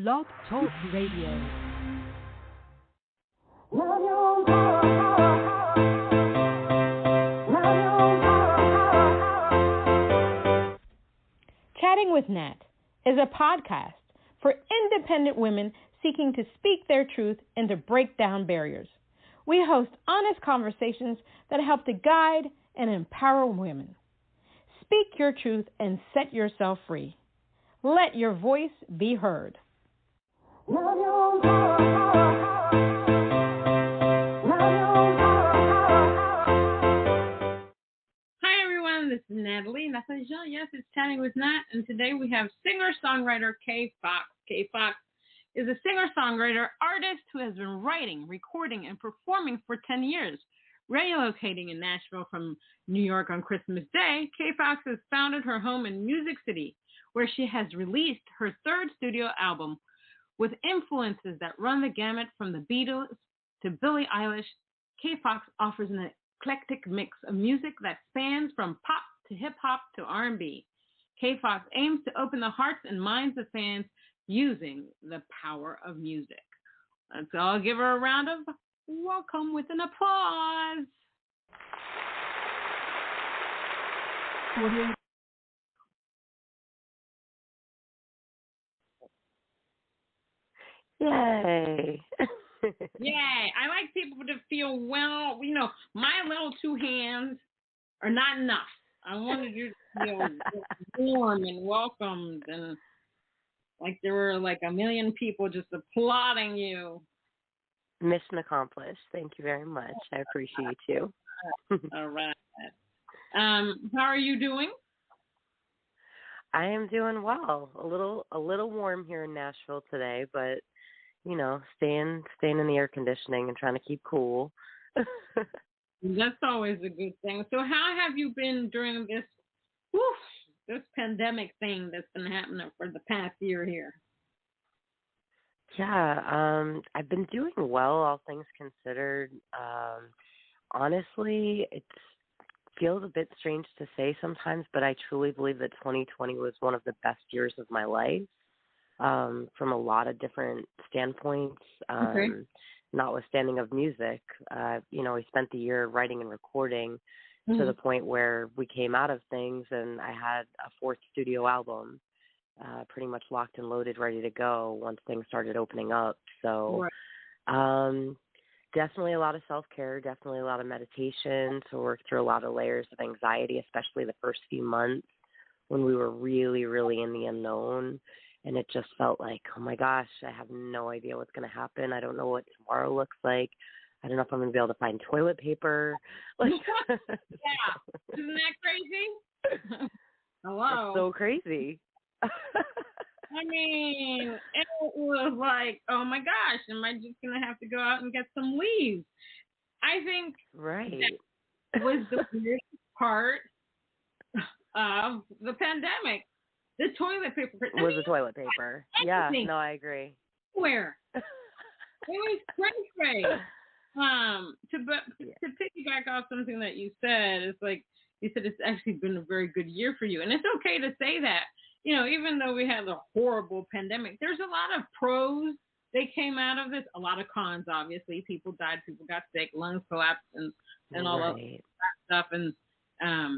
Blog Talk Radio. Chatting with Nat is a podcast for independent women seeking to speak their truth and to break down barriers. We host honest conversations that help to guide and empower women. Speak your truth and set yourself free. Let your voice be heard. Hi everyone, this is Natalie. Yes, it's Chatting with Nat, and today we have singer-songwriter Kfhox. Kfhox is a singer-songwriter artist who has been writing, recording, and performing for 10 years. Relocating in Nashville from New York on Christmas Day, Kfhox has founded her home in Music City, where she has released her third studio album. With influences that run the gamut from the Beatles to Billie Eilish, Kfhox offers an eclectic mix of music that spans from pop to hip-hop to R&B. Kfhox aims to open the hearts and minds of fans using the power of music. Let's all give her a round of welcome with an applause. Yay. Yay. I like people to feel, well, my little two hands are not enough. I wanted you to feel warm and welcomed and like there were like a million people just applauding you. Mission accomplished. Thank you very much. I appreciate you. All right. How are you doing? I am doing well. A little warm here in Nashville today, but staying in the air conditioning and trying to keep cool. That's always a good thing. So how have you been during this pandemic thing that's been happening for the past year here? Yeah, I've been doing well, all things considered. Honestly, it feels a bit strange to say sometimes, but I truly believe that 2020 was one of the best years of my life. From a lot of different standpoints, notwithstanding of music. We spent the year writing and recording to the point where we came out of things and I had a fourth studio album pretty much locked and loaded, ready to go once things started opening up. So definitely a lot of self-care, definitely a lot of meditation to work through a lot of layers of anxiety, especially the first few months when we were really, really in the unknown. And it just felt like, oh my gosh, I have no idea what's going to happen. I don't know what tomorrow looks like. I don't know if I'm going to be able to find toilet paper. Yeah. Isn't that crazy? Hello. It's so crazy. I mean, it was like, oh my gosh, am I just going to have to go out and get some leaves? I think that was the weirdest part of the pandemic. The toilet paper. Was the toilet paper. Yeah, no, I agree. Where? It was crazy. To piggyback off something that you said, it's like, you said it's actually been a very good year for you. And it's okay to say that. Even though we had a horrible pandemic, there's a lot of pros that came out of this. A lot of cons, obviously. People died, people got sick, lungs collapsed, and all of that stuff. And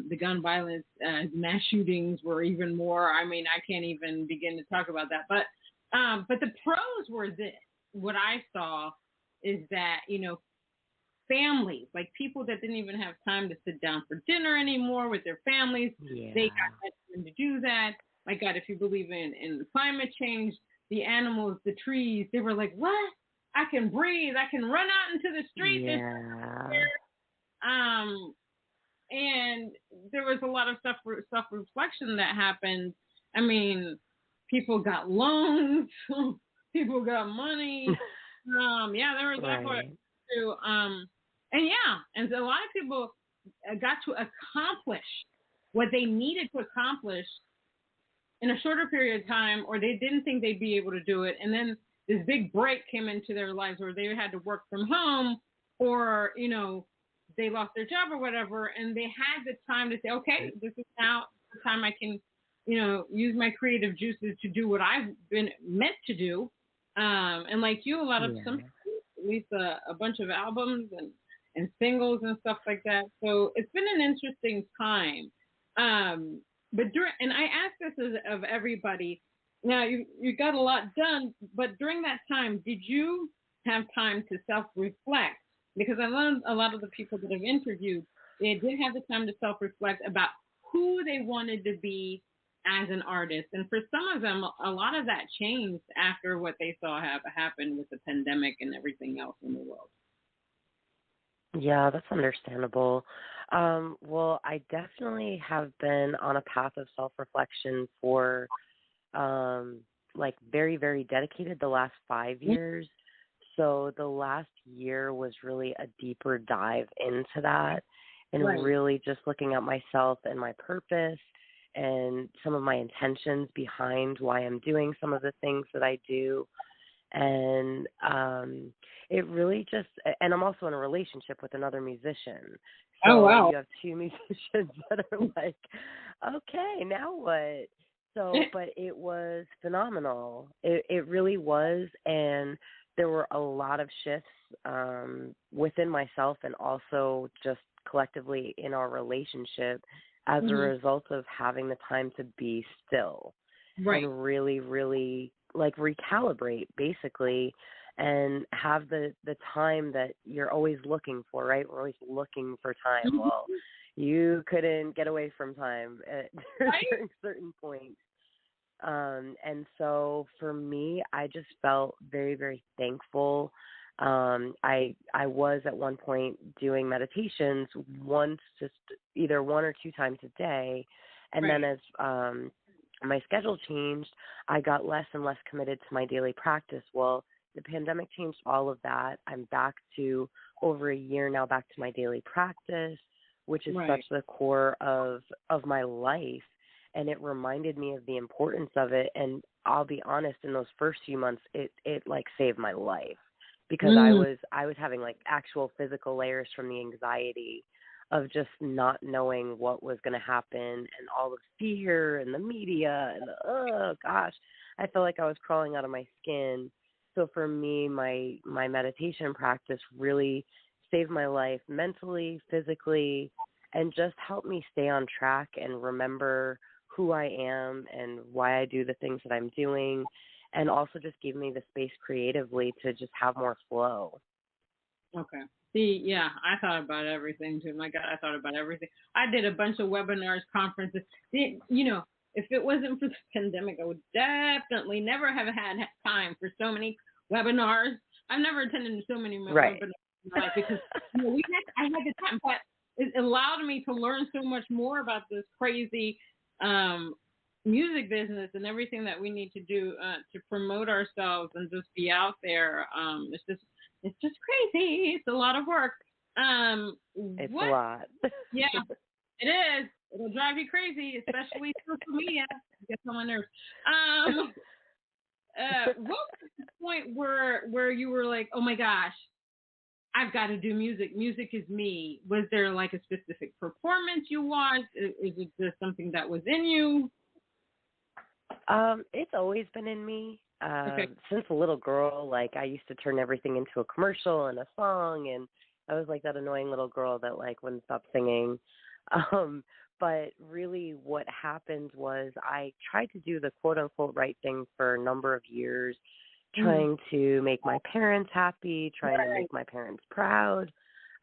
the gun violence, mass shootings were even more. I mean, I can't even begin to talk about that. But the pros were this. What I saw is that, families, like people that didn't even have time to sit down for dinner anymore with their families, they got time to do that. My God, if you believe in climate change, the animals, the trees, they were like, what? I can breathe. I can run out into the street. Yeah. And there was a lot of self-reflection that happened. I mean, people got loans, people got money. There was that part too. And so a lot of people got to accomplish what they needed to accomplish in a shorter period of time, or they didn't think they'd be able to do it. And then this big break came into their lives where they had to work from home, or, they lost their job or whatever, and they had the time to say, okay, this is now the time I can use my creative juices to do what I've been meant to do. And like you, a lot of some Yeah. release a bunch of albums and singles and stuff like that. So it's been an interesting time. But and I ask this of everybody. Now you got a lot done, but during that time, did you have time to self reflect? Because I learned a lot of the people that I've interviewed, they did have the time to self reflect about who they wanted to be as an artist. And for some of them, a lot of that changed after what they saw have happened with the pandemic and everything else in the world. Yeah, that's understandable. Well, I definitely have been on a path of self-reflection for like very, very dedicated the last 5 years. So the last year was really a deeper dive into that and Right. really just looking at myself and my purpose and some of my intentions behind why I'm doing some of the things that I do. And it really just, and I'm also in a relationship with another musician. Oh, So wow. you have two musicians that are like, okay, now what? So, but it was phenomenal. It really was. And there were a lot of shifts within myself and also just collectively in our relationship as a result of having the time to be still Right. and really, really like recalibrate basically and have the time that you're always looking for, right? We're always looking for time. Well, you couldn't get away from time at during certain points. And so for me, I just felt very, very thankful. I was at one point doing meditations once, just either one or two times a day. And then as my schedule changed, I got less and less committed to my daily practice. Well, the pandemic changed all of that. I'm back to over a year now, back to my daily practice, which is such the core of my life. And it reminded me of the importance of it. And I'll be honest, in those first few months, it like saved my life because I was having like actual physical layers from the anxiety of just not knowing what was going to happen and all the fear and the media and oh gosh, I felt like I was crawling out of my skin. So for me, my meditation practice really saved my life mentally, physically, and just helped me stay on track and remember who I am and why I do the things that I'm doing, and also just gave me the space creatively to just have more flow. Okay. See, yeah, I thought about everything too. My God, I thought about everything. I did a bunch of webinars, conferences. If it wasn't for the pandemic, I would definitely never have had time for so many webinars. I've never attended so many webinars in my life because I had the time, but it allowed me to learn so much more about this crazy music business and everything that we need to do to promote ourselves and just be out there. It's just crazy. It's a lot of work. It's a lot. Yeah, it is. It'll drive you crazy, especially social media. Gets on my nerves. What was the point where you were like, oh my gosh, I've got to do music. Music is me. Was there like a specific performance you watched? Is it just something that was in you? It's always been in me. Since a little girl, like I used to turn everything into a commercial and a song, and I was like that annoying little girl that like wouldn't stop singing. But really what happened was I tried to do the quote unquote right thing for a number of years, trying to make my parents happy, trying to make my parents proud.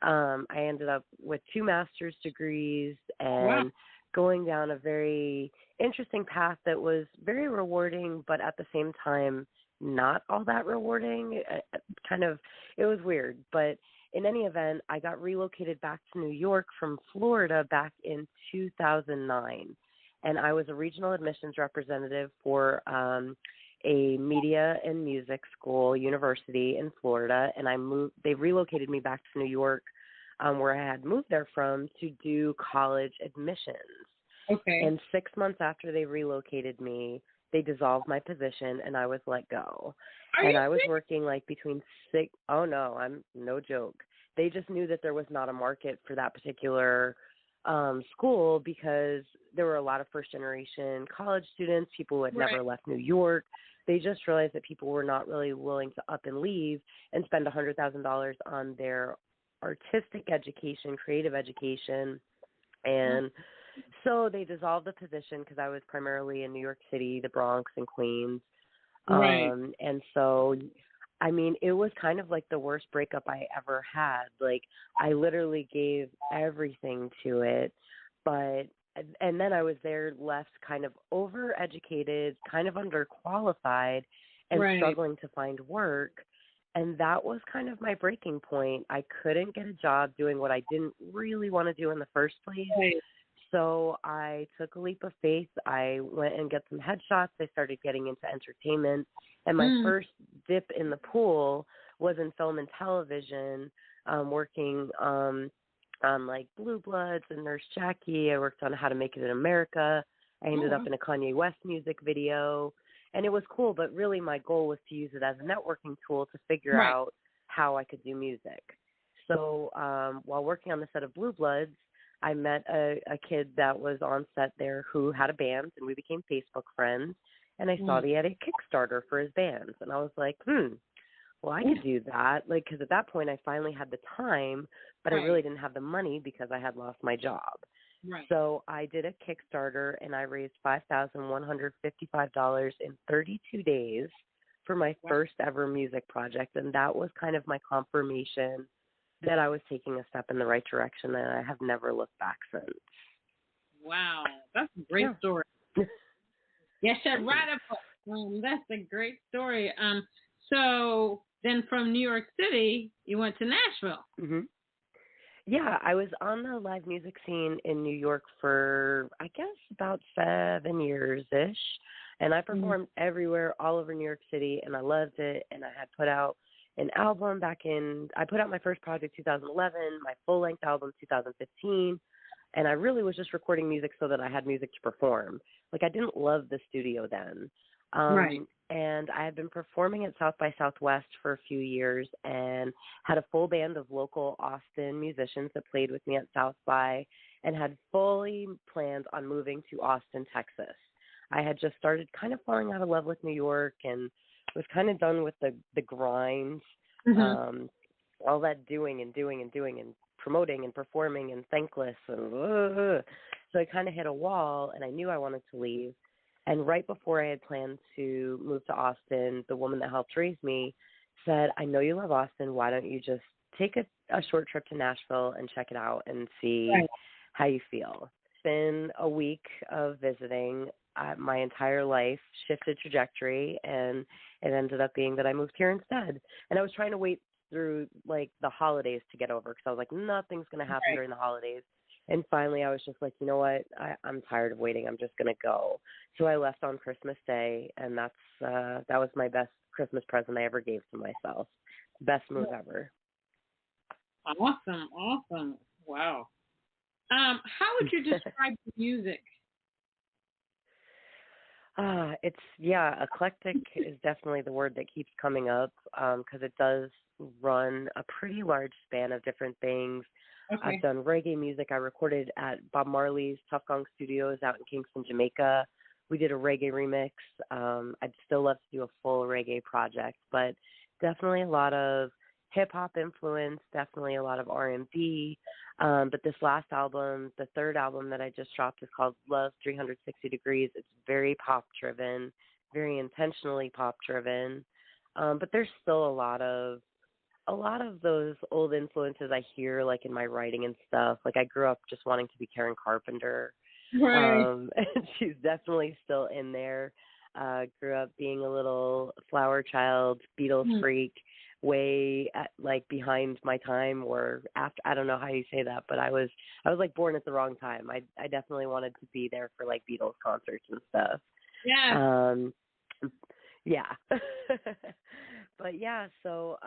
I ended up with 2 master's degrees and going down a very interesting path that was very rewarding, but at the same time, not all that rewarding. It was weird. But in any event, I got relocated back to New York from Florida back in 2009. And I was a regional admissions representative for a media and music school university in Florida. And they relocated me back to New York, where I had moved there from, to do college admissions. Okay. And 6 months after they relocated me, they dissolved my position and I was let go. And I was working like between 6, oh no, I'm no joke. They just knew that there was not a market for that particular school because there were a lot of first-generation college students, people who had never left New York. They just realized that people were not really willing to up and leave and spend $100,000 on their artistic education, creative education. And so they dissolved the position because I was primarily in New York City, the Bronx, and Queens. And so, I mean, it was kind of like the worst breakup I ever had. Like, I literally gave everything to it, and then I was there left kind of overeducated, kind of underqualified, and struggling to find work. And that was kind of my breaking point. I couldn't get a job doing what I didn't really want to do in the first place. So I took a leap of faith. I went and got some headshots. I started getting into entertainment. And my first dip in the pool was in film and television, working on like Blue Bloods and Nurse Jackie. I worked on How to Make It in America. I ended up in a Kanye West music video. And it was cool, but really my goal was to use it as a networking tool to figure out how I could do music. So while working on the set of Blue Bloods, I met a kid that was on set there who had a band, and we became Facebook friends. And I saw that he had a Kickstarter for his bands. And I was like, well, I could do that. Like, because at that point I finally had the time, but I really didn't have the money because I had lost my job. So I did a Kickstarter, and I raised $5,155 in 32 days for my first ever music project. And that was kind of my confirmation that I was taking a step in the right direction, and I have never looked back since. Wow, that's a great story. Yes, right up. That's a great story. So then from New York City, you went to Nashville. Yeah, I was on the live music scene in New York for, I guess, about 7 years-ish. And I performed everywhere, all over New York City, and I loved it. And I had put out an album I put out my first project 2011, my full-length album 2015. And I really was just recording music so that I had music to perform. Like, I didn't love the studio then. And I had been performing at South by Southwest for a few years and had a full band of local Austin musicians that played with me at South by, and had fully planned on moving to Austin, Texas. I had just started kind of falling out of love with New York and was kind of done with the grind, all that doing and promoting and performing and thankless. And so I kind of hit a wall, and I knew I wanted to leave. And right before I had planned to move to Austin, the woman that helped raise me said, I know you love Austin. Why don't you just take a short trip to Nashville and check it out and see how you feel? It's been a week of visiting. My entire life shifted trajectory, and it ended up being that I moved here instead. And I was trying to wait through, like, the holidays to get over, because I was like, nothing's going to happen during the holidays. And finally, I was just like, you know what? I'm tired of waiting. I'm just going to go. So I left on Christmas Day, and that was my best Christmas present I ever gave to myself. Best move ever. Awesome. Wow. How would you describe the music? Eclectic is definitely the word that keeps coming up, because it does run a pretty large span of different things. I've done reggae music. I recorded at Bob Marley's Tough Gong Studios out in Kingston, Jamaica. We did a reggae remix. I'd still love to do a full reggae project, but definitely a lot of hip-hop influence, definitely a lot of R&B. But this last album, the third album that I just dropped, is called Love 360 Degrees. It's very pop-driven, very intentionally pop-driven. But there's still a lot of those old influences I hear, like, in my writing and stuff. Like, I grew up just wanting to be Karen Carpenter. And she's definitely still in there. Grew up being a little flower child, Beatles freak, way behind my time, or after. I don't know how you say that, but I was like born at the wrong time. I definitely wanted to be there for, like, Beatles concerts and stuff. But yeah, so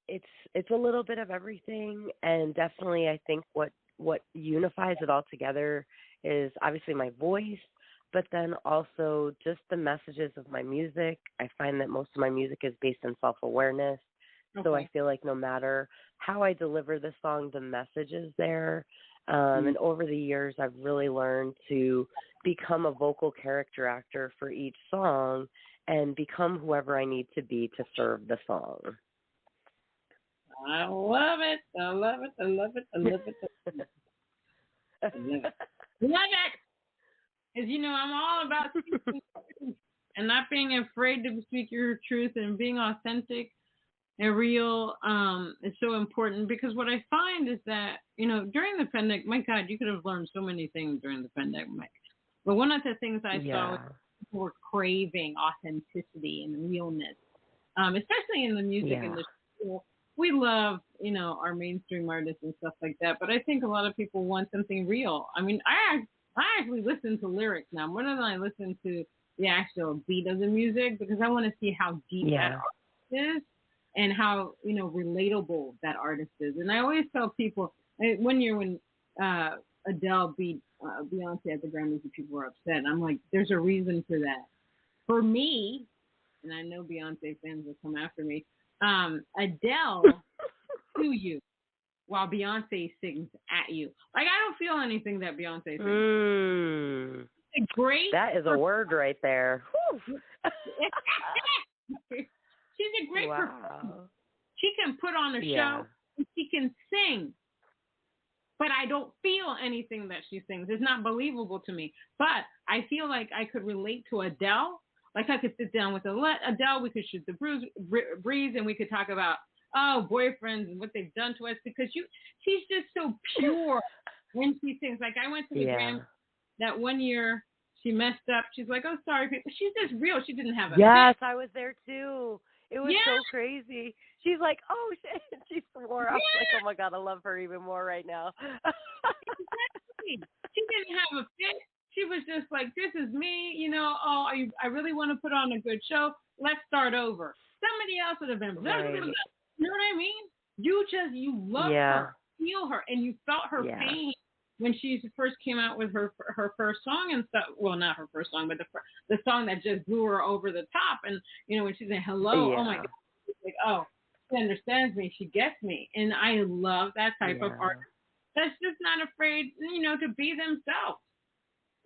it's a little bit of everything, and definitely I think what unifies it all together is obviously my voice, but then also just the messages of my music. I find that most of my music is based in self-awareness, so I feel like no matter how I deliver the song, the message is there. And over the years, I've really learned to become a vocal character actor for each song and become whoever I need to be to serve the song. I love it. I love it. I love it. I love it. I love it. Love it. Because, I'm all about speaking truth and not being afraid to speak your truth and being authentic and real is so important, because what I find is that, during the pandemic, my God, you could have learned so many things during the pandemic. But one of the things I saw was people were craving authenticity and realness, especially in the music industry. We love, our mainstream artists and stuff like that. But I think a lot of people want something real. I mean, I actually listen to lyrics now more than I listen to the actual beat of the music, because I want to see how deep that artist is and how, relatable that artist is. And I always tell people, one year when Adele beat Beyonce at the Grammys, and people were upset, and I'm like, there's a reason for that. For me, and I know Beyonce fans will come after me, Adele to you while Beyonce sings at you. Like, I don't feel anything that Beyonce sings. That is a word right there. She's a great performer. She can put on a show and she can sing. But I don't feel anything that she sings. It's not believable to me. But I feel like I could relate to Adele. Like, I could sit down with Adele, we could shoot the breeze, and we could talk about, boyfriends and what they've done to us, because she's just so pure when she sings. Like, I went to the Grammy that one year, she messed up. She's like, oh, sorry, people. She's just real. She didn't have a Yes, I was there too. It was so crazy. She's like, oh, shit. She swore. I was like, oh, my God, I love her even more right now. Exactly. She didn't have a fit. She was just like, this is me, I really want to put on a good show. Let's start over. Somebody else would have been, you know what I mean? You loved her, feel her, and you felt her pain when she first came out with her first song and stuff. Well, not her first song, but the song that just blew her over the top. And, when she said hello, oh my God, it's like, oh, she understands me. She gets me. And I love that type of art that's just not afraid, to be themselves.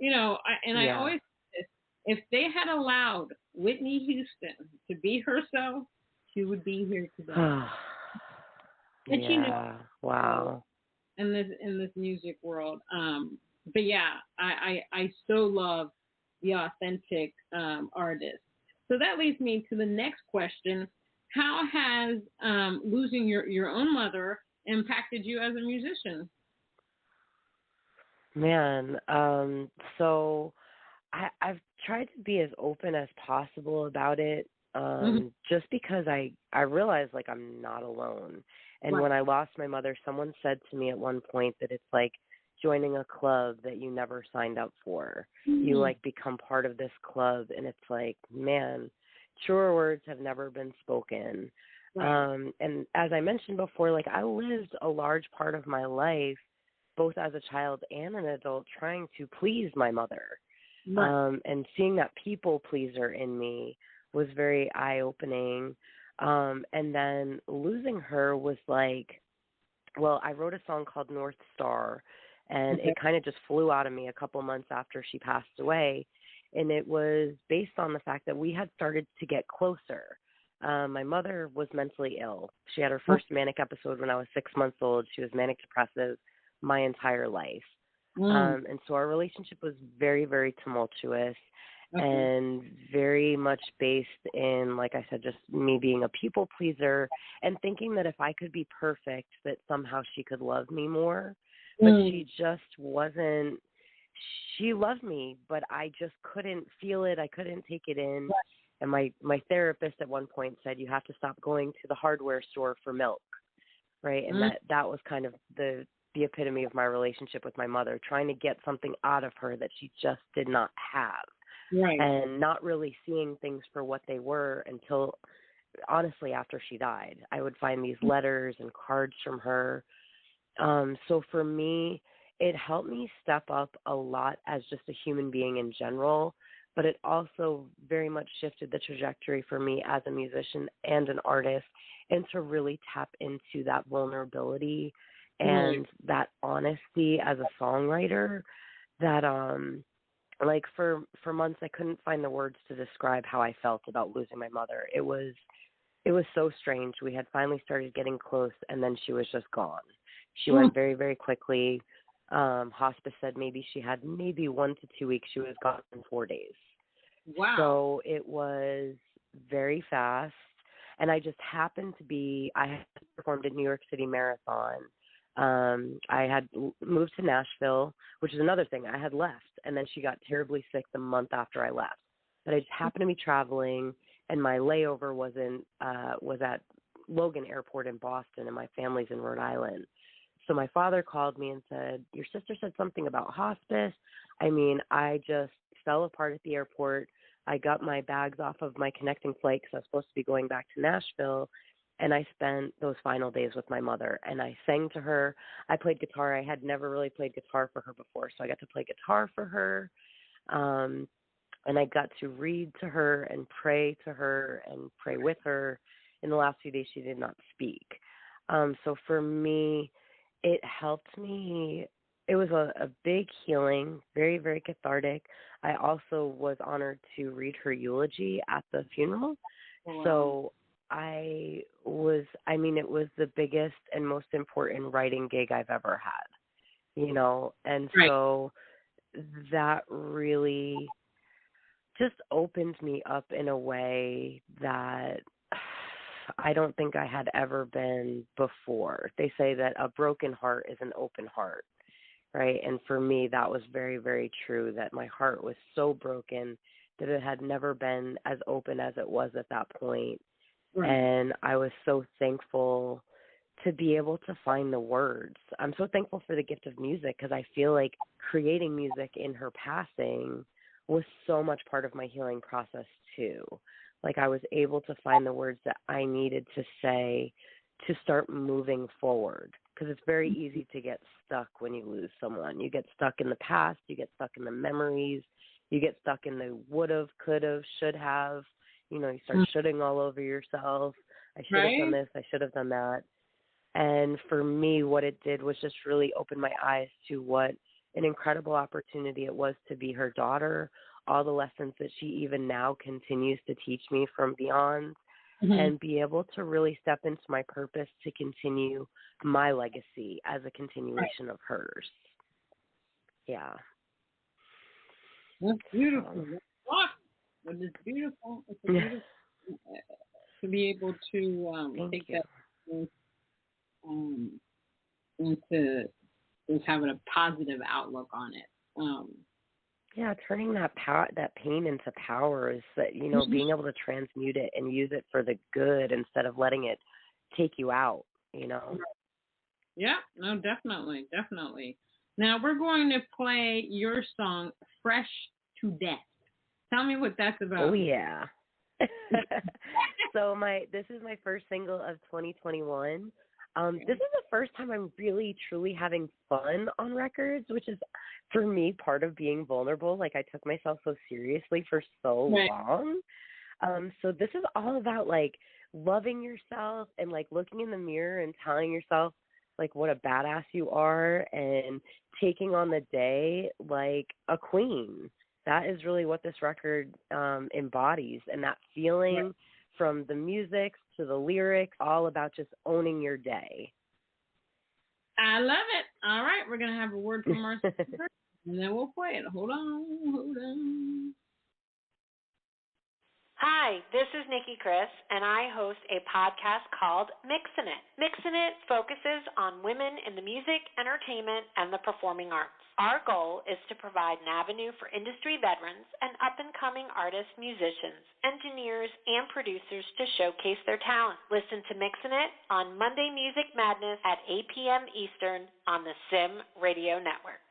I always say this, if they had allowed Whitney Houston to be herself, she would be here today. But wow. In this music world, but I so love the authentic artist. So that leads me to the next question: how has losing your own mother impacted you as a musician? Man, so I've tried to be as open as possible about it, just because I realize, like, I'm not alone. And when I lost my mother, someone said to me at one point that it's like joining a club that you never signed up for. You, like, become part of this club, and it's like, man, truer words have never been spoken. And as I mentioned before, like, I lived a large part of my life, both as a child and an adult, trying to please my mother. And seeing that people pleaser in me was very eye-opening. And then losing her was like, well, I wrote a song called North Star, and it kind of just flew out of me a couple months after she passed away. And it was based on the fact that we had started to get closer. My mother was mentally ill. She had her first manic episode when I was 6 months old. She was manic depressive my entire life. And so our relationship was very, very tumultuous and very much based in, like I said, just me being a people pleaser and thinking that if I could be perfect, that somehow she could love me more. But she just wasn't. She loved me, but I just couldn't feel it. I couldn't take it in. And my therapist at one point said, you have to stop going to the hardware store for milk, right? And that was kind of the epitome of my relationship with my mother, trying to get something out of her that she just did not have. And not really seeing things for what they were until, honestly, after she died. I would find these letters and cards from her. So for me, it helped me step up a lot as just a human being in general, but it also very much shifted the trajectory for me as a musician and an artist, and to really tap into that vulnerability and that honesty as a songwriter that, like for months I couldn't find the words to describe how I felt about losing my mother. It was so strange. We had finally started getting close, and then she was just gone. She went very, very quickly. Hospice said she had 1 to 2 weeks. She was gone in 4 days. Wow. So it was very fast. And I just happened to I had performed at New York City Marathon. I had moved to Nashville, which is another thing. I had left, and then she got terribly sick the month after I left. But I just happened to be traveling, and my layover was at Logan Airport in Boston, and my family's in Rhode Island. So my father called me and said, your sister said something about hospice. I mean, I just fell apart at the airport. I got my bags off of my connecting flight because I was supposed to be going back to Nashville, and I spent those final days with my mother, and I sang to her. I played guitar. I had never really played guitar for her before, so I got to play guitar for her, and I got to read to her and pray to her and pray with her. In the last few days, she did not speak. So for me, it helped me. It was a big healing, very, very cathartic. I also was honored to read her eulogy at the funeral. Wow. So it was the biggest and most important writing gig I've ever had, and right. So that really just opened me up in a way that I don't think I had ever been before. They say that a broken heart is an open heart, right? And for me, that was very, very true, that my heart was so broken that it had never been as open as it was at that point. Right. And I was so thankful to be able to find the words. I'm so thankful for the gift of music, because I feel like creating music in her passing was so much part of my healing process too. Like, I was able to find the words that I needed to say to start moving forward, because it's very easy to get stuck when you lose someone. You get stuck in the past, you get stuck in the memories, you get stuck in the would've, could've, should have. You start shoulding all over yourself. I should have done this, I should have done that. And for me, what it did was just really open my eyes to what an incredible opportunity it was to be her daughter, all the lessons that she even now continues to teach me from beyond, and be able to really step into my purpose to continue my legacy as a continuation of hers. Yeah. That's beautiful. But it's beautiful. It's beautiful to be able to take that and to have a positive outlook on it. Yeah, turning that pain into power is that, being able to transmute it and use it for the good instead of letting it take you out, Yeah, no, definitely. Now we're going to play your song, Fresh to Death. Tell me what that's about. Oh, yeah. So this is my first single of 2021. This is the first time I'm really, truly having fun on records, which is, for me, part of being vulnerable. Like, I took myself so seriously for so long. So this is all about, like, loving yourself and, like, looking in the mirror and telling yourself, like, what a badass you are, and taking on the day like a queen. That is really what this record embodies, and that feeling from the music to the lyrics, all about just owning your day. I love it. All right, we're going to have a word from our sister, and then we'll play it. Hold on. Hi, this is Nikki Chris, and I host a podcast called Mixin' It. Mixin' It focuses on women in the music, entertainment, and the performing arts. Our goal is to provide an avenue for industry veterans and up-and-coming artists, musicians, engineers, and producers to showcase their talent. Listen to Mixin' It on Monday Music Madness at 8 p.m. Eastern on the Sim Radio Network.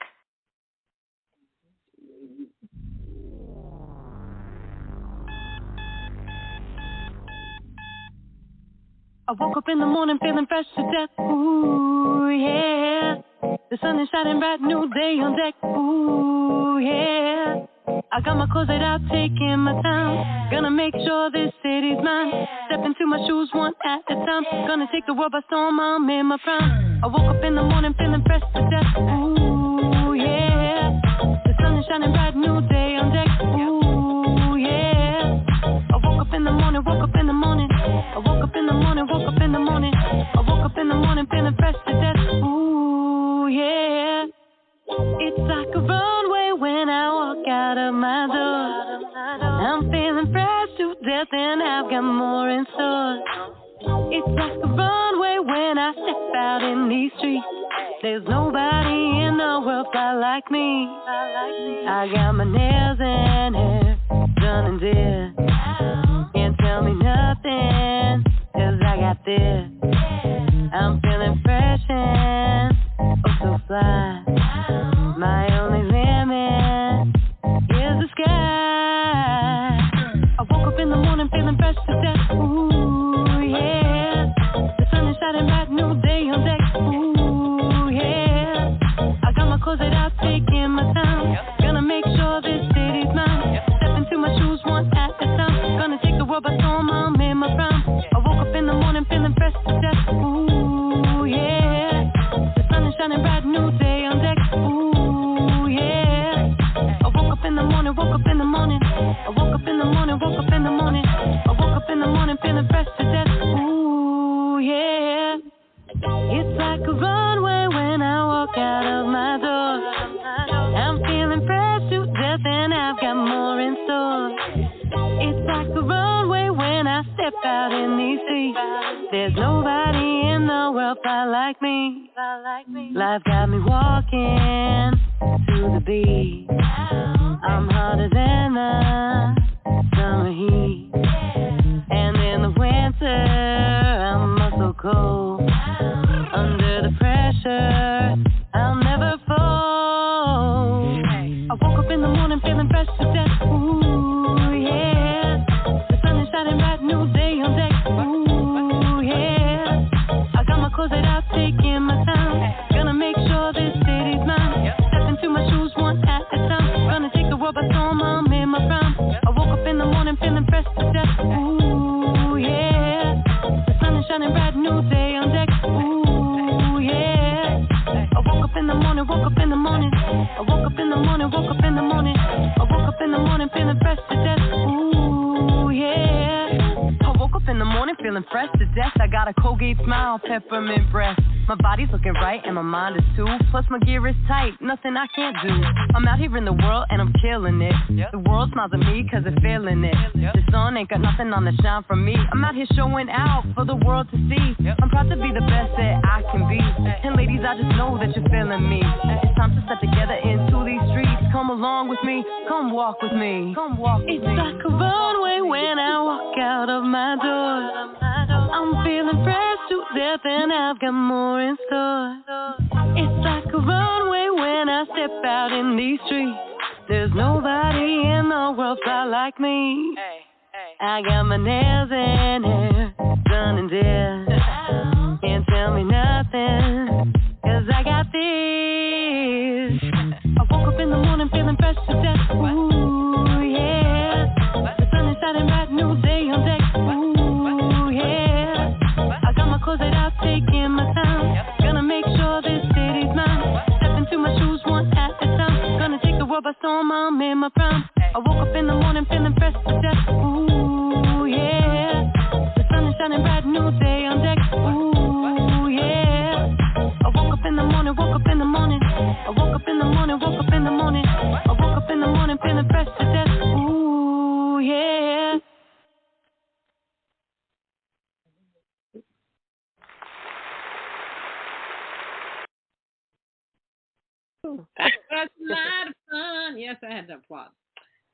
I woke up in the morning feeling fresh to death, ooh, yeah. The sun is shining bright, new day on deck, ooh, yeah. I got my closet out, taking my time. Gonna make sure this city's mine. Step into my shoes one at a time. Gonna take the world by storm, I'm in my prime. I woke up in the morning feeling fresh to death. Ooh, yeah. The sun is shining bright, new day on deck. Ooh, yeah. I woke up in the morning, woke up in the morning. I woke up in the morning, woke up in the morning. I woke up in the morning feeling fresh to death. Ooh, yeah. It's like a runway when I walk out of my door. I'm feeling fresh to death and I've got more in store. It's like a runway when I step out in these streets. There's nobody in the world fly like me. I got my nails and hair done and did. Can't tell me nothing, 'cause I got this. I'm feeling fresh and oh so fly. My only limit is the sky. I woke up in the morning feeling fresh to death. Ooh, yeah. The sun is shining bright, new day on deck. Ooh, yeah. I got my closet out, taking my time. Gonna make sure this city's mine. Step into my shoes one at a time. Gonna take the world by storm, I'm in my prime. I woke up in the morning feeling fresh to death. Ooh, yeah. The sun is shining bright, new day on deck. Ooh, yeah. I woke up in the morning, woke up in the morning. I woke up in the morning, woke up in the morning. I woke up in the morning feeling fresh to death. Ooh, yeah. It's like a runway when I walk out of my door. I'm feeling fresh to death and I've got more in store. It's like a runway when I step out in these streets. There's nobody in the world fly like me. Life got me walking to the beat. I'm hotter than the summer heat. And in the winter, I'm so cold. Under the pressure, I'll never fold. I woke up in the morning feeling fresh to death. Ooh, yeah. The sun is shining bright, new day on deck. Ooh, yeah. I got my closet out, taking my time. Gonna make sure this city's mine. Step into my shoes one at a time. Gonna take the world by storm, I'm in my prime. I woke up in the morning feeling fresh to death. Ooh, yeah. The sun is shining bright, new day on deck. Ooh, yeah. I woke up in the morning, woke up in the morning. I woke up in the morning, woke up in the morning. I woke up in the morning feeling fresh to death. Ooh, yeah. I woke up in the morning feeling fresh to death. I got a Colgate smile, peppermint breath. My body's looking right and my mind is too. Plus my gear is tight, nothing I can't do. I'm out here in the world and I'm killing it. The world smiles at me 'cause it's feeling it. The sun ain't got nothing on the shine from me. I'm out here showing out for the world to see. I'm proud to be the best that I can be. And ladies, I just know that you're feeling me. It's time to step together into these streets. Come along with me, come walk with me. Come walk with me. It's like a runway when I walk out of my door. I'm feeling fresh to death and I've got more in store. It's like a runway when I step out in these streets. There's nobody in the world fly like me. I got my nails and hair done and did. Can't tell me nothing, 'cause I got this. I woke up in the morning feeling fresh to death. Ooh, yeah. The sun is shining bright, new day on deck. Ooh, yeah. I got my closet out, taking my time. Gonna make sure this city's mine. Step into my shoes one at a time. Gonna take the world by storm, I'm in my prime. I woke up in the morning feeling fresh to death. Ooh, yeah. The sun is shining bright, new day on deck. Ooh, yeah. I woke up in the morning, woke up in the morning. I woke up in the morning, woke up in the morning. I woke up in the morning feeling fresh to death. Ooh, yeah. That was a lot of fun. Yes, I had to applaud.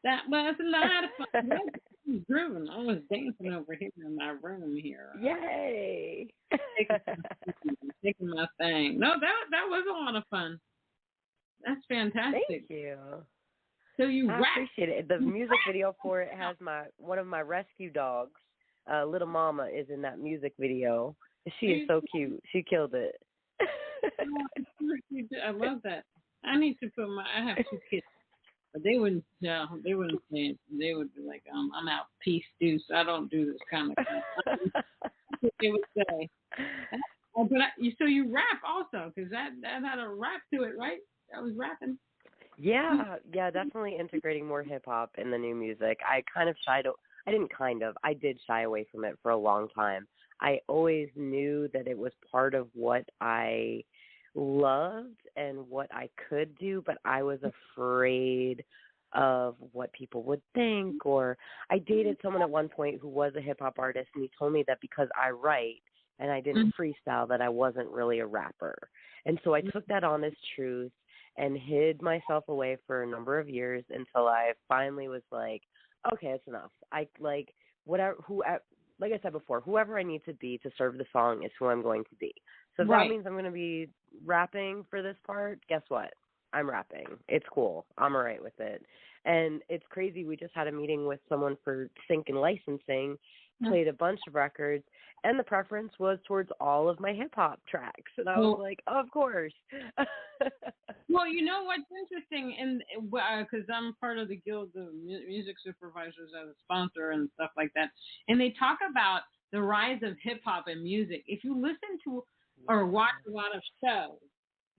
That was a lot of fun. I was grooving. I was dancing over here in my room here. Yay! Taking my thing. No, that was a lot of fun. That's fantastic. Thank you. So you I appreciate it. The music video for it has one of my rescue dogs. Little Mama is in that music video. She is so cute. She killed it. I love that. I need to put I have two kids. But they wouldn't tell. They wouldn't say it. They would be like, I'm out peace deuce. I don't do this kind of stuff. That's what they would say. I but so you rap also, because that had a rap to it, right? That was rapping. Yeah, definitely integrating more hip hop in the new music. I did shy away from it for a long time. I always knew that it was part of what I loved and what I could do, but I was afraid of what people would think. Or I dated someone at one point who was a hip hop artist, and he told me that because I write and I didn't freestyle, that I wasn't really a rapper. And so I took that on as truth and hid myself away for a number of years until I finally was like, okay, it's enough. Like I said before, whoever I need to be to serve the song is who I'm going to be. So if that means I'm going to be rapping for this part, guess what? I'm rapping. It's cool. I'm all right with it. And it's crazy. We just had a meeting with someone for sync and licensing, played a bunch of records, and the preference was towards all of my hip-hop tracks. And I was like, of course. Well, you know what's interesting, and because I'm part of the Guild of Music Supervisors as a sponsor and stuff like that, and they talk about the rise of hip-hop and music. If you listen to or watch a lot of shows,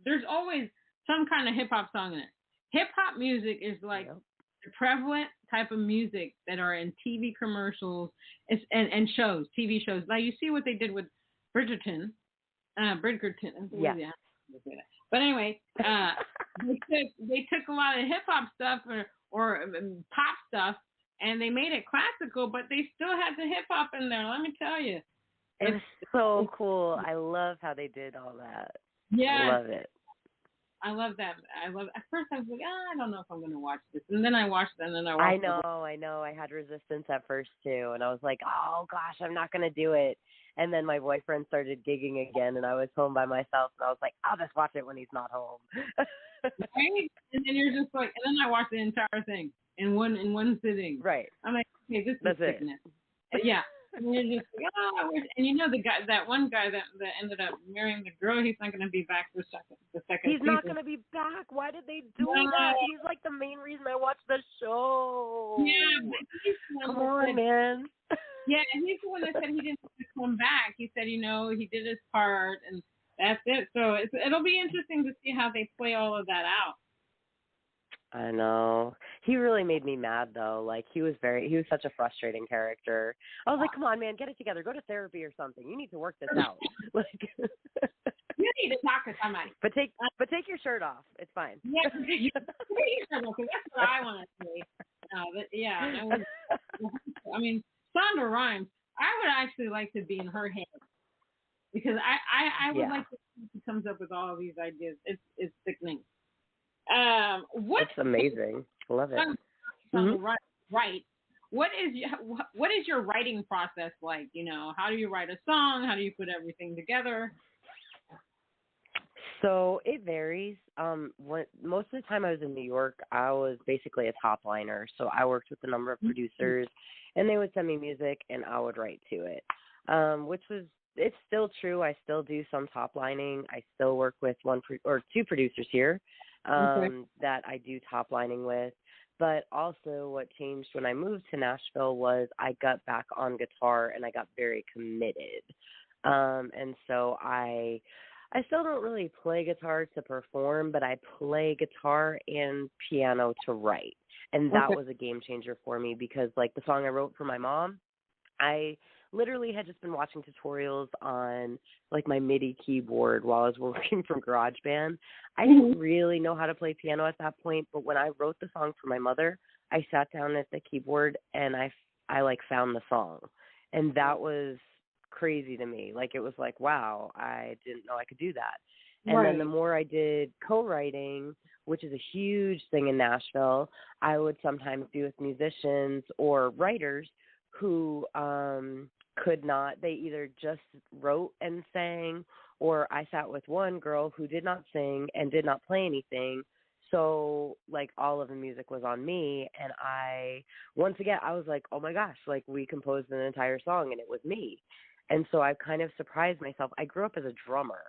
there's always some kind of hip-hop song in it. Hip-hop music is like the prevalent type of music that are in TV commercials and shows, TV shows. Now, you see what they did with Bridgerton. Yeah. But anyway, they took a lot of hip-hop stuff or pop stuff, and they made it classical, but they still had the hip-hop in there, let me tell you. It's so cool. I love how they did all that. Yeah. I love it. I love that. At first I was like, I don't know if I'm going to watch this. And then I watched it, and then I watched it. I know. I had resistance at first, too. And I was like, oh, gosh, I'm not going to do it. And then my boyfriend started gigging again, and I was home by myself. And I was like, I'll just watch it when he's not home. Right? And then you're just like, and then I watched the entire thing in one sitting. Right. I'm like, okay, this is sickness. Yeah. And you're just like, I wish. And you know that one guy that ended up marrying the girl, he's not going to be back for the second He's season. not going to be back. Why did they do that? He's like the main reason I watched the show. Yeah. Come on, man. Yeah, and he's the one that said he didn't want to come back. He said, he did his part, and that's it. So it'll be interesting to see how they play all of that out. I know. He really made me mad, though. Like, he was such a frustrating character. I was like, come on, man, get it together. Go to therapy or something. You need to work this out. Like, you need to talk to somebody. But take your shirt off. It's fine. Yeah, take your shirt off, because that's what I want to say. But yeah, I mean, Shonda Rhimes, I would actually like to be in her head, because I would like to see if she comes up with all of these ideas. It's sickening. It's amazing. I love it. Right. What is your writing process like? How do you write a song? How do you put everything together? So it varies. Most of the time I was in New York, I was basically a top liner. So I worked with a number of producers, and they would send me music, and I would write to it, it's still true. I still do some top lining. I still work with one or two producers here that I do top lining with. But also what changed when I moved to Nashville was I got back on guitar, and I got very committed. And so I still don't really play guitar to perform, but I play guitar and piano to write. And that was a game changer for me, because like the song I wrote for my mom, I literally had just been watching tutorials on like my MIDI keyboard while I was working from GarageBand. I didn't really know how to play piano at that point, but when I wrote the song for my mother, I sat down at the keyboard and I like found the song. And that was crazy to me. Like, it was like, wow, I didn't know I could do that. And then the more I did co-writing, which is a huge thing in Nashville, I would sometimes be with musicians or writers who could not, they either just wrote and sang, or I sat with one girl who did not sing and did not play anything. So like all of the music was on me. And once again, I was like, oh my gosh, like we composed an entire song and it was me. And so I kind of surprised myself. I grew up as a drummer.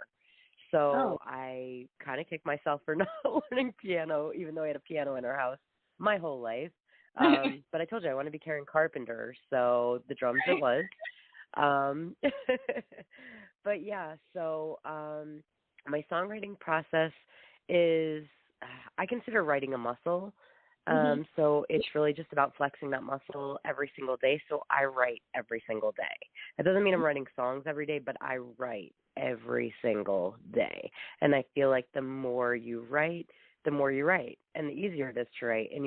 So I kind of kicked myself for not learning piano, even though I had a piano in our house my whole life. But I told you I want to be Karen Carpenter, so the drums it was. But yeah, so my songwriting process is, I consider writing a muscle. So it's really just about flexing that muscle every single day. So I write every single day. It doesn't mean I'm writing songs every day, but I write every single day. And I feel like the more you write, the more you write, and the easier it is to write. And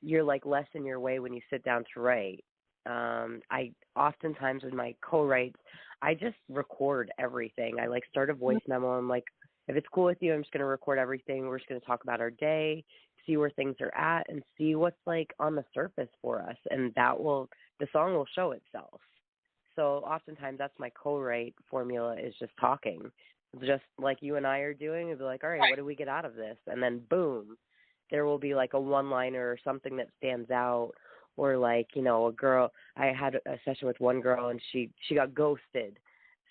you're like less in your way when you sit down to write. I oftentimes with my co-writes, I just record everything. I like start a voice memo. I'm like, if it's cool with you, I'm just going to record everything. We're just going to talk about our day, see where things are at, and see what's like on the surface for us. And the song will show itself. So oftentimes that's my co-write formula, is just talking. Just like you and I are doing, it'll be like, all right, what do we get out of this? And then boom, there will be like a one-liner or something that stands out. Or like, you know, a girl, I had a session with one girl and she got ghosted.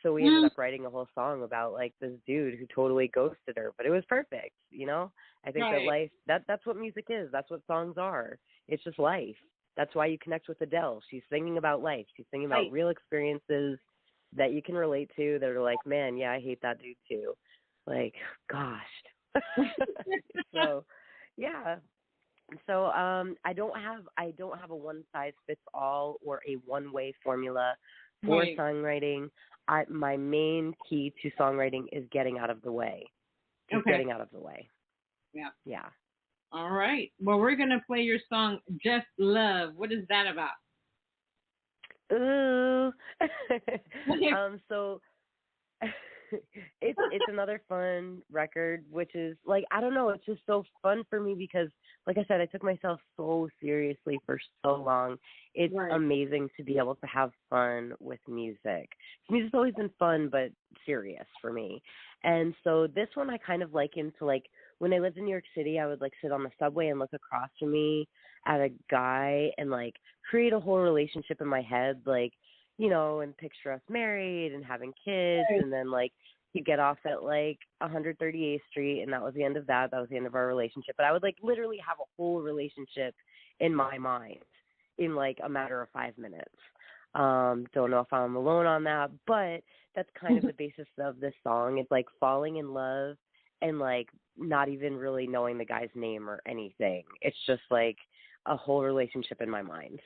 So we ended up writing a whole song about like this dude who totally ghosted her, but it was perfect. You know, I think that life, that's what music is. That's what songs are. It's just life. That's why you connect with Adele. She's singing about life. She's singing about real experiences that you can relate to, that are like, man, yeah, I hate that dude too. Like, gosh. So, yeah. So I don't have a one size fits all or a one way formula for songwriting. My main key to songwriting is getting out of the way. Getting out of the way. Yeah. Yeah. All right. Well, we're gonna play your song "Just Love." What is that about? Ooh. So it's another fun record, which is like, I don't know, it's just so fun for me because, like I said, I took myself so seriously for so long. It's amazing to be able to have fun with music. Music's always been fun, but serious for me. And so this one I kind of liken to, like, when I lived in New York City, I would like sit on the subway and look across from me at a guy and like create a whole relationship in my head, like, you know, and picture us married and having kids, and then like he'd get off at like 138th Street, and that was the end of that. That was the end of our relationship. But I would like literally have a whole relationship in my mind in like a matter of 5 minutes. Don't know if I'm alone on that, but that's kind of the basis of this song. It's like falling in love and like not even really knowing the guy's name or anything. It's just like a whole relationship in my mind.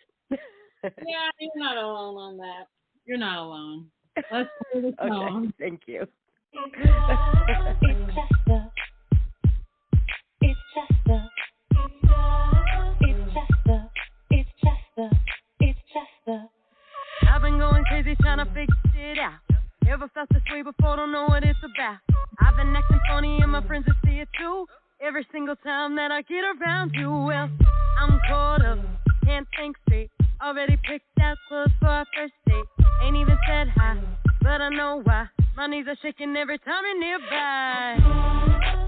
Yeah, you're not alone on that. You're not alone. Let's play the song. Okay, thank you. I've been going crazy trying to figure it out. Never felt this way before, don't know what it's about. I've been acting funny and my friends will see it too. Every single time that I get around you, well, I'm caught up, can't think straight. Already picked out clothes for our first date. Ain't even said hi, but I know why. My knees are shaking every time you're nearby.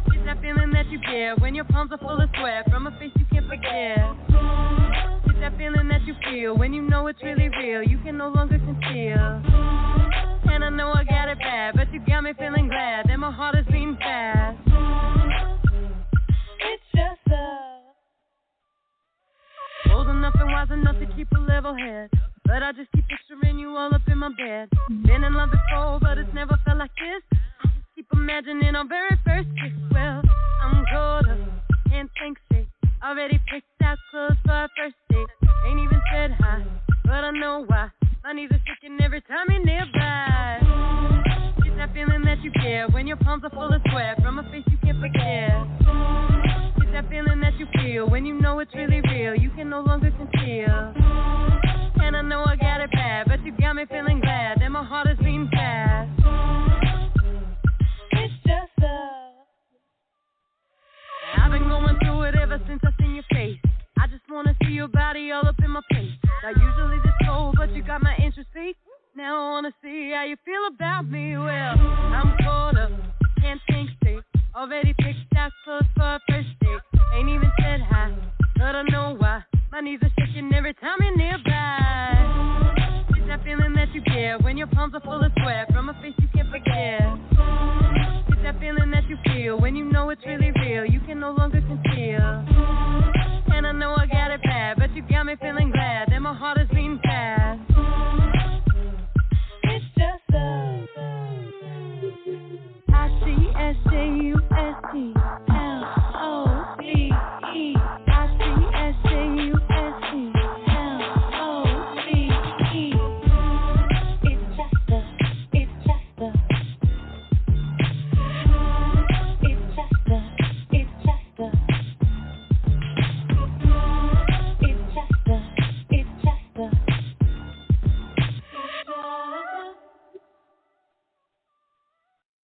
It's that feeling that you get when your palms are full of sweat from a face you can't forget. It's that feeling that you feel when you know it's really real. You can no longer conceal. And I know I got it bad, but you got me feeling glad that my heart is beating fast. It's just love. Old enough and wise enough to keep a level head, but I just keep picturing you all up in my bed. Been in love before, but it's never felt like this. I just keep imagining our very first kiss. Well, I'm caught up, can't think straight. Already picked out clothes for our first date. Ain't even said hi, but I know why. My knees are shaking every time you're nearby. It's that feeling that you get when your palms are full of sweat from a face you can't forget. It's that feeling that you feel when you know it's really real. You can no longer conceal. And I know I got it bad, but you got me feeling glad that my heart is beating fast. It's just love. I've been going through it ever since I seen your face. I just wanna see your body all up in my face. Not usually this cold, but you got my interest peaked. Now I wanna see how you feel about me. Well, I'm caught up, can't think straight. Already picked out clothes for our first date. Ain't even said hi, but I know why. My knees are shaking every time you're nearby. It's that feeling that you get when your palms are full of sweat from a face you can't forget. It's that feeling that you feel when you know it's really real. You can no longer conceal. And I know I got it bad, but you got me feeling glad that my heart is beating fast. It's just love.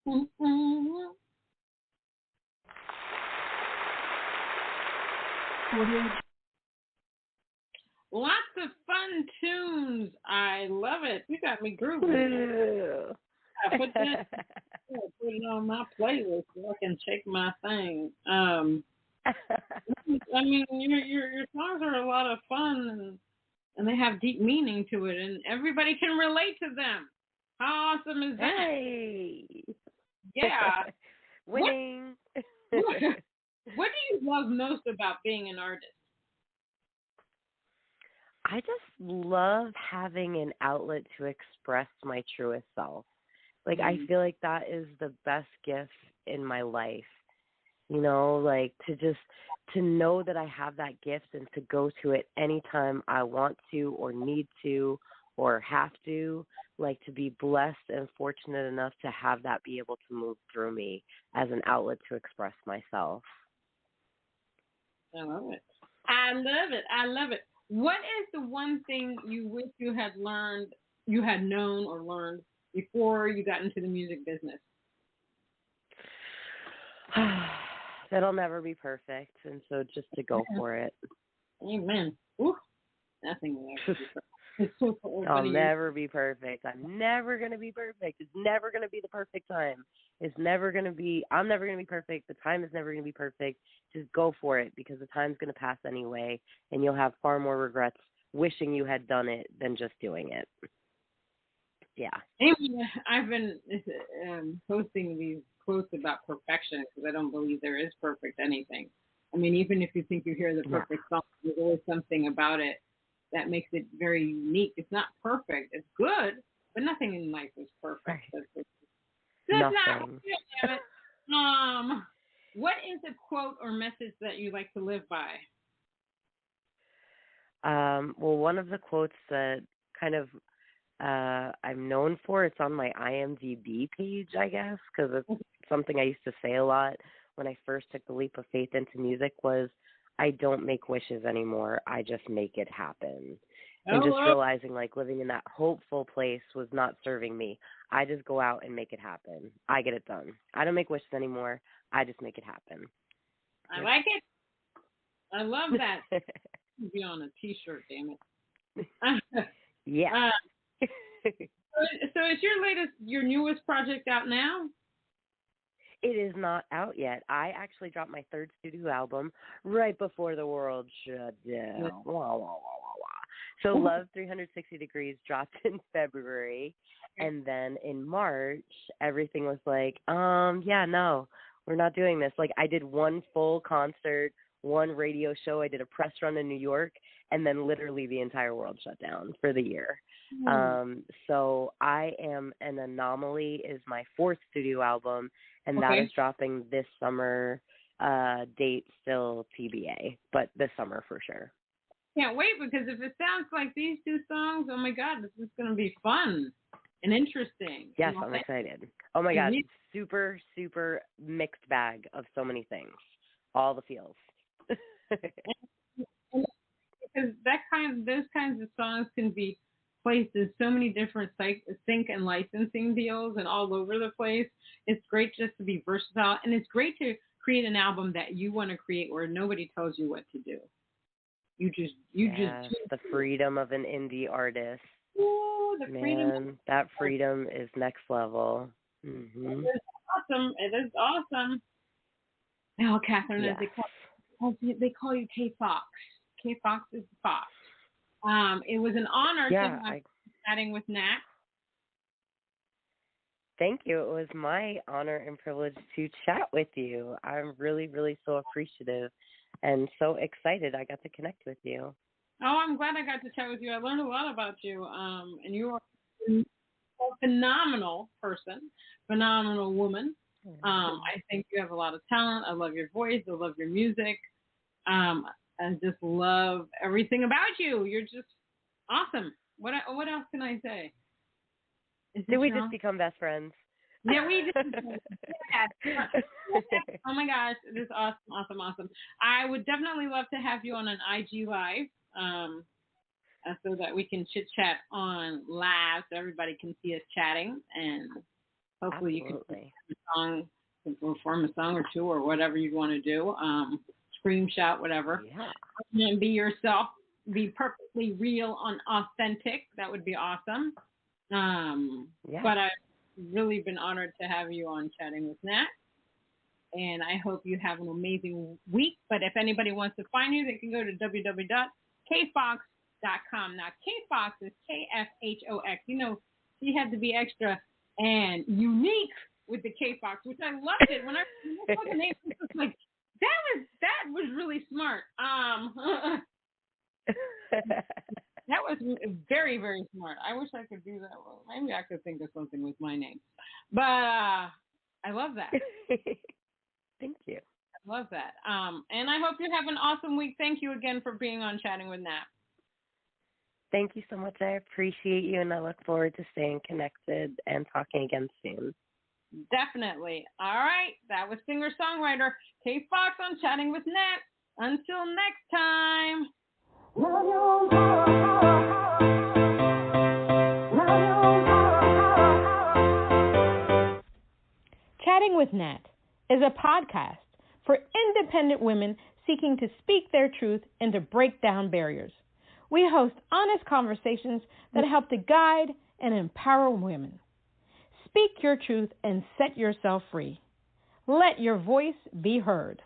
Mm-mm. Lots of fun tunes. I love it. You got me grooving. I put it on my playlist so I can check my thing. I mean, your songs are a lot of fun and they have deep meaning to it, and everybody can relate to them. How awesome is that? Hey. Yeah. Winning. What do you love most about being an artist? I just love having an outlet to express my truest self. Like, I feel like that is the best gift in my life. You know, like to know that I have that gift and to go to it anytime I want to or need to or have to, like to be blessed and fortunate enough to have that be able to move through me as an outlet to express myself. I love it. I love it. I love it. What is the one thing you wish you had learned, you had known or learned before you got into the music business? That'll never be perfect, and so just to go for it. Amen. Ooh, nothing will ever be perfect. It's so I'll never be perfect. I'm never going to be perfect. It's never going to be the perfect time. I'm never going to be perfect. The time is never going to be perfect. Just go for it because the time's going to pass anyway, and you'll have far more regrets wishing you had done it than just doing it. Yeah. I've been posting these quotes about perfection because I don't believe there is perfect anything. I mean, even if you think you hear the perfect song, there's always something about it that makes it very unique. It's not perfect. It's good, but nothing in life is perfect. Right. Nothing. What is a quote or message that you like to live by? Well, one of the quotes that kind of I'm known for, it's on my IMDb page, I guess, because it's something I used to say a lot when I first took the leap of faith into music was, I don't make wishes anymore. I just make it happen. And just realizing like living in that hopeful place was not serving me. I just go out and make it happen. I get it done. I don't make wishes anymore. I just make it happen. I like it. I love that. Be on a t-shirt, damn it. Yeah. So is your newest project out now? It is not out yet. I actually dropped my third studio album right before the world shut down. Wah, wah, wah, wah, wah. So Love 360 Degrees dropped in February. And then in March, everything was like, yeah, no, we're not doing this. Like I did one full concert, one radio show. I did a press run in New York. And then literally the entire world shut down for the year. So I Am an Anomaly is my fourth studio album, and that is dropping this summer. Date still TBA, but this summer for sure. Can't wait, because if it sounds like these two songs, oh my God, this is going to be fun and interesting. Yes, I'm excited. Oh my God, super, super mixed bag of so many things. All the feels. Because those kinds of songs can be placed in so many different sync and licensing deals and all over the place. It's great just to be versatile, and it's great to create an album that you want to create where nobody tells you what to do. You just the freedom of an indie artist. Ooh, freedom. That freedom is next level. Mm-hmm. It is awesome. It is awesome. Now, Catherine, as they call you Kfhox. Kfhox is the fox. It was an honor to have chatting with Nat. Thank you. It was my honor and privilege to chat with you. I'm really, really so appreciative and so excited I got to connect with you. Oh, I'm glad I got to chat with you. I learned a lot about you. And you are a phenomenal person, phenomenal woman. I think you have a lot of talent. I love your voice. I love your music. I just love everything about you. You're just awesome. What else can I say? Did we just become best friends? Yeah, we just Oh my gosh, it is awesome. I would definitely love to have you on an IG live, so that we can chit chat on live, so everybody can see us chatting and hopefully Absolutely. you can perform a song or two or whatever you want to do. Scream, shout, whatever. Yeah. And be yourself. Be perfectly real and authentic. That would be awesome. But I've really been honored to have you on Chatting with Nat. And I hope you have an amazing week. But if anybody wants to find you, they can go to www.kfhox.com. Now, Kfhox is Kfhox. You know, she had to be extra and unique with the Kfhox, which I loved it. When I saw the name, I was like, that was really smart. That was very, very smart. I wish I could do that. Well, maybe I could think of something with my name. But I love that. Thank you. I love that. And I hope you have an awesome week. Thank you again for being on Chatting with Nat. Thank you so much. I appreciate you, and I look forward to staying connected and talking again soon. Definitely. All right. That was singer-songwriter Kfhox on Chatting with Nat. Until next time. Chatting with Nat is a podcast for independent women seeking to speak their truth and to break down barriers. We host honest conversations that help to guide and empower women. Speak your truth and set yourself free. Let your voice be heard.